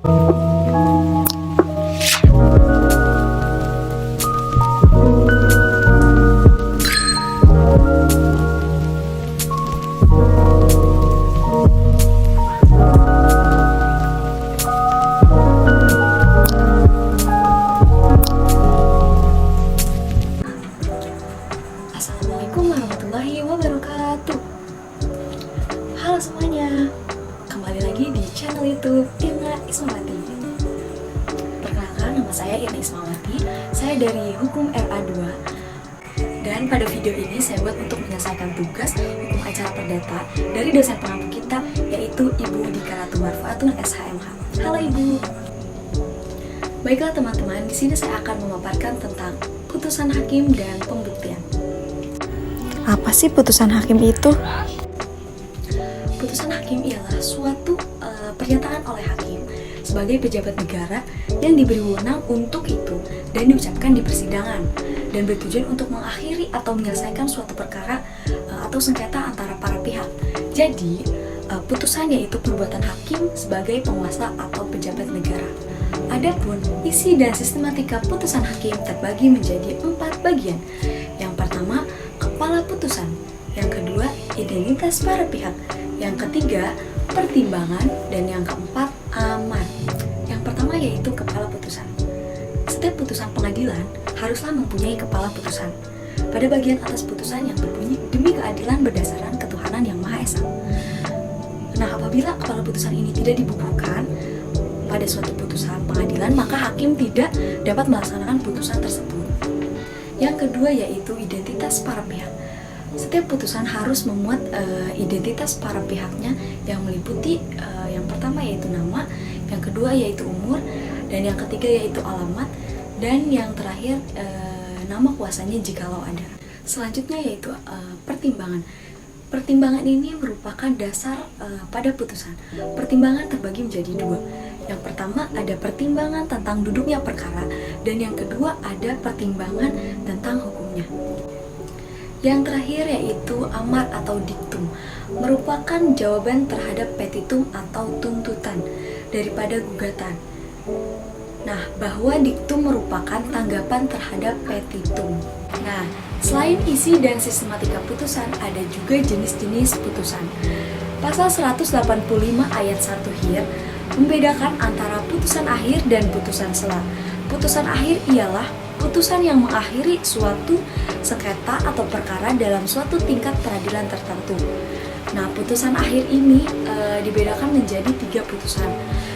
Assalamualaikum warahmatullahi wabarakatuh. Halo semuanya, kembali lagi di channel YouTube Irna Ismawati. Perkenalkan, nama saya Irna Ismawati. Saya dari Hukum RA2. Dan pada video ini saya buat untuk menyelesaikan tugas hukum acara perdata dari dosen pengampu kita, yaitu Ibu Dika Ratu Marfaatun SHMH. Halo Ibu. Baiklah teman-teman, di sini saya akan memaparkan tentang putusan hakim dan pembuktian. Apa sih putusan hakim itu? Putusan hakim ialah suatu pernyataan oleh hakim sebagai pejabat negara yang diberi wewenang untuk itu dan diucapkan di persidangan dan bertujuan untuk mengakhiri atau menyelesaikan suatu perkara atau sengketa antara para pihak. Jadi, putusannya itu perbuatan hakim sebagai penguasa atau pejabat negara. Adapun isi dan sistematika putusan hakim terbagi menjadi 4 bagian. Yang pertama, kepala putusan. Yang kedua, identitas para pihak. Yang ketiga, pertimbangan. Dan yang keempat, amar. Yang pertama yaitu kepala putusan. Setiap putusan pengadilan haruslah mempunyai kepala putusan. Pada bagian atas putusan yang berbunyi demi keadilan berdasarkan ketuhanan yang Maha Esa. Nah, apabila kepala putusan ini tidak dibukukan pada suatu putusan pengadilan, maka hakim tidak dapat melaksanakan putusan tersebut. Yang kedua yaitu identitas para pihak. Setiap putusan harus memuat identitas para pihaknya yang meliputi yang pertama yaitu nama, yang kedua yaitu umur, dan yang ketiga yaitu alamat, dan yang terakhir nama kuasanya jikalau ada. Selanjutnya yaitu pertimbangan. Pertimbangan ini merupakan dasar pada putusan. Pertimbangan terbagi menjadi 2. Yang pertama ada pertimbangan tentang duduknya perkara, dan yang kedua ada pertimbangan tentang hukumnya. Yang terakhir yaitu amar atau diktum, merupakan jawaban terhadap petitum atau tuntutan daripada gugatan. Nah, bahwa diktum merupakan tanggapan terhadap petitum. Nah, selain isi dan sistematika putusan, ada juga jenis-jenis putusan. Pasal 185 ayat 1 Hir membedakan antara putusan akhir dan putusan sela. Putusan akhir ialah putusan yang mengakhiri suatu sengketa atau perkara dalam suatu tingkat peradilan tertentu. Nah, putusan akhir ini dibedakan menjadi 3 putusan.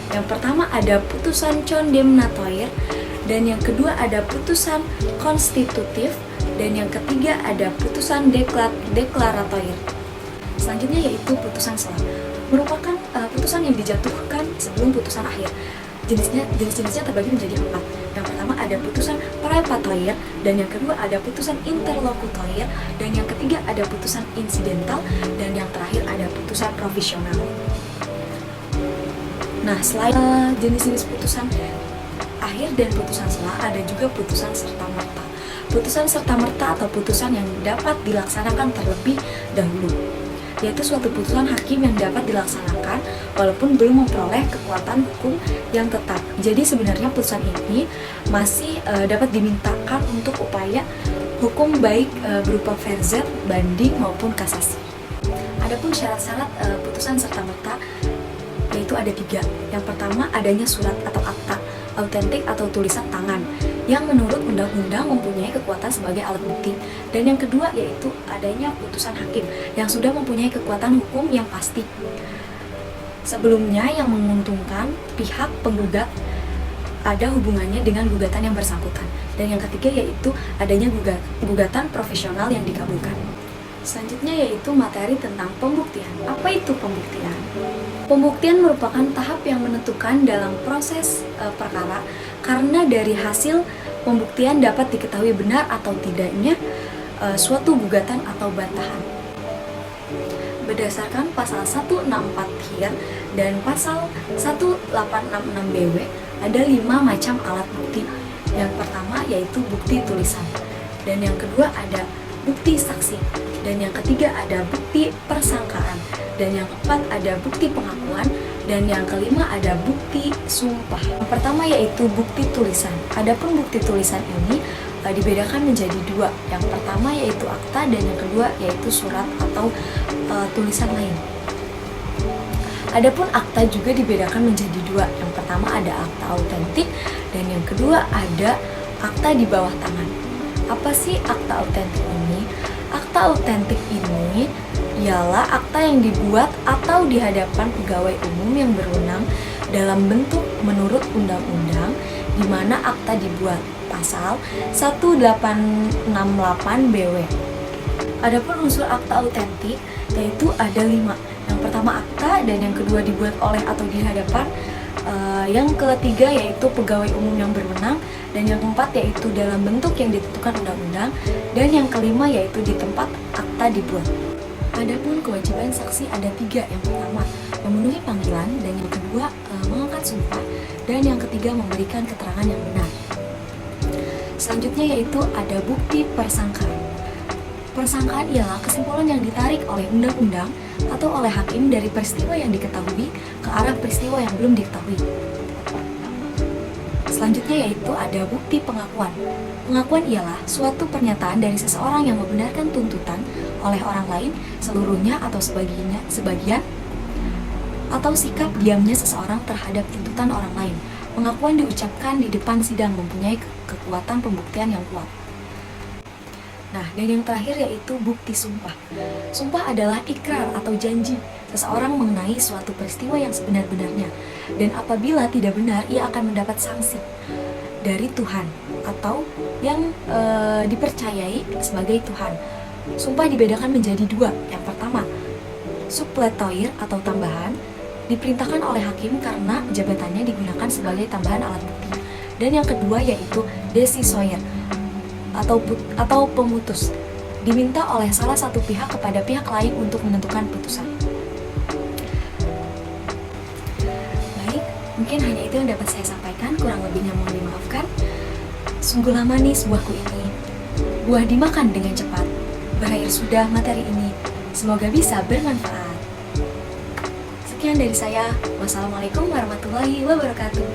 Yang pertama ada putusan condemnatoir, dan yang kedua ada putusan konstitutif, dan yang ketiga ada putusan deklaratoir. Selanjutnya yaitu putusan sela, merupakan putusan yang dijatuhkan sebelum putusan akhir. Jenis-jenisnya terbagi menjadi 4. Yang pertama ada putusan prepatoir, dan yang kedua ada putusan interlokutoir, dan yang ketiga ada putusan insidental, dan yang terakhir ada putusan provisional. Nah, selain jenis-jenis putusan akhir dan putusan sela, ada juga putusan serta-merta. Putusan serta-merta atau putusan yang dapat dilaksanakan terlebih dahulu, yaitu suatu putusan hakim yang dapat dilaksanakan walaupun belum memperoleh kekuatan hukum yang tetap. Jadi sebenarnya putusan ini masih dapat dimintakan untuk upaya hukum baik berupa verzet, banding maupun kasasi. Adapun syarat-syarat putusan serta-merta yaitu ada 3. Yang pertama adanya surat atau akta autentik atau tulisan tangan yang menurut undang-undang mempunyai kekuatan sebagai alat bukti, dan yang kedua yaitu adanya putusan hakim yang sudah mempunyai kekuatan hukum yang pasti. Sebelumnya yang menguntungkan pihak penggugat ada hubungannya dengan gugatan yang bersangkutan, dan yang ketiga yaitu adanya gugatan profesional yang dikabulkan. Selanjutnya yaitu materi tentang pembuktian. Apa itu pembuktian? Pembuktian merupakan tahap yang menentukan dalam proses perkara, karena dari hasil pembuktian dapat diketahui benar atau tidaknya suatu gugatan atau bantahan. Berdasarkan pasal 164 Hir dan pasal 1866 BW, ada 5 macam alat bukti. Yang pertama yaitu bukti tulisan, dan yang kedua ada bukti saksi, dan yang ketiga ada bukti persangkaan, dan yang keempat ada bukti pengakuan, Dan yang kelima ada bukti sumpah. Yang pertama yaitu bukti tulisan. Adapun bukti tulisan ini dibedakan menjadi dua. Yang pertama yaitu akta dan yang kedua yaitu surat atau tulisan lain. Adapun akta juga dibedakan menjadi dua. Yang pertama ada akta autentik dan yang kedua ada akta di bawah tangan. Apa sih akta autentik ini? Akta autentik ini ialah akta yang dibuat atau di hadapan pegawai umum yang berwenang dalam bentuk menurut undang-undang di mana akta dibuat. Pasal 1868 BW. Adapun unsur akta autentik yaitu ada 5. Yang pertama akta dan yang kedua dibuat oleh atau di hadapan. Yang ketiga yaitu pegawai umum yang berwenang dan yang keempat yaitu dalam bentuk yang ditentukan undang-undang dan yang kelima yaitu di tempat akta dibuat. Adapun kewajiban saksi ada 3. Yang pertama memenuhi panggilan dan yang kedua mengangkat sumpah dan yang ketiga memberikan keterangan yang benar. Selanjutnya yaitu ada bukti persangkaan. Persangkaan ialah kesimpulan yang ditarik oleh undang-undang atau oleh hakim dari peristiwa yang diketahui ke arah peristiwa yang belum diketahui. Selanjutnya yaitu ada bukti pengakuan. Pengakuan ialah suatu pernyataan dari seseorang yang membenarkan tuntutan oleh orang lain seluruhnya atau sebagian atau sikap diamnya seseorang terhadap tuntutan orang lain. Pengakuan diucapkan di depan sidang mempunyai kekuatan pembuktian yang kuat. Nah, dan yang terakhir yaitu bukti sumpah. Sumpah adalah ikrar atau janji seseorang mengenai suatu peristiwa yang sebenar-benarnya. Dan apabila tidak benar, ia akan mendapat sanksi dari Tuhan atau yang dipercayai sebagai Tuhan. Sumpah dibedakan menjadi 2. Yang pertama, supletoir atau tambahan, diperintahkan oleh hakim karena jabatannya digunakan sebagai tambahan alat bukti. Dan yang kedua yaitu decisoire atau pemutus, diminta oleh salah satu pihak kepada pihak lain untuk menentukan putusan. Baik, mungkin hanya itu yang dapat saya sampaikan, kurang lebihnya mohon dimaafkan. Sungguh lama nih sebuahku ini, buah dimakan dengan cepat. Berakhir sudah materi ini, semoga bisa bermanfaat. Sekian dari saya, wassalamualaikum warahmatullahi wabarakatuh.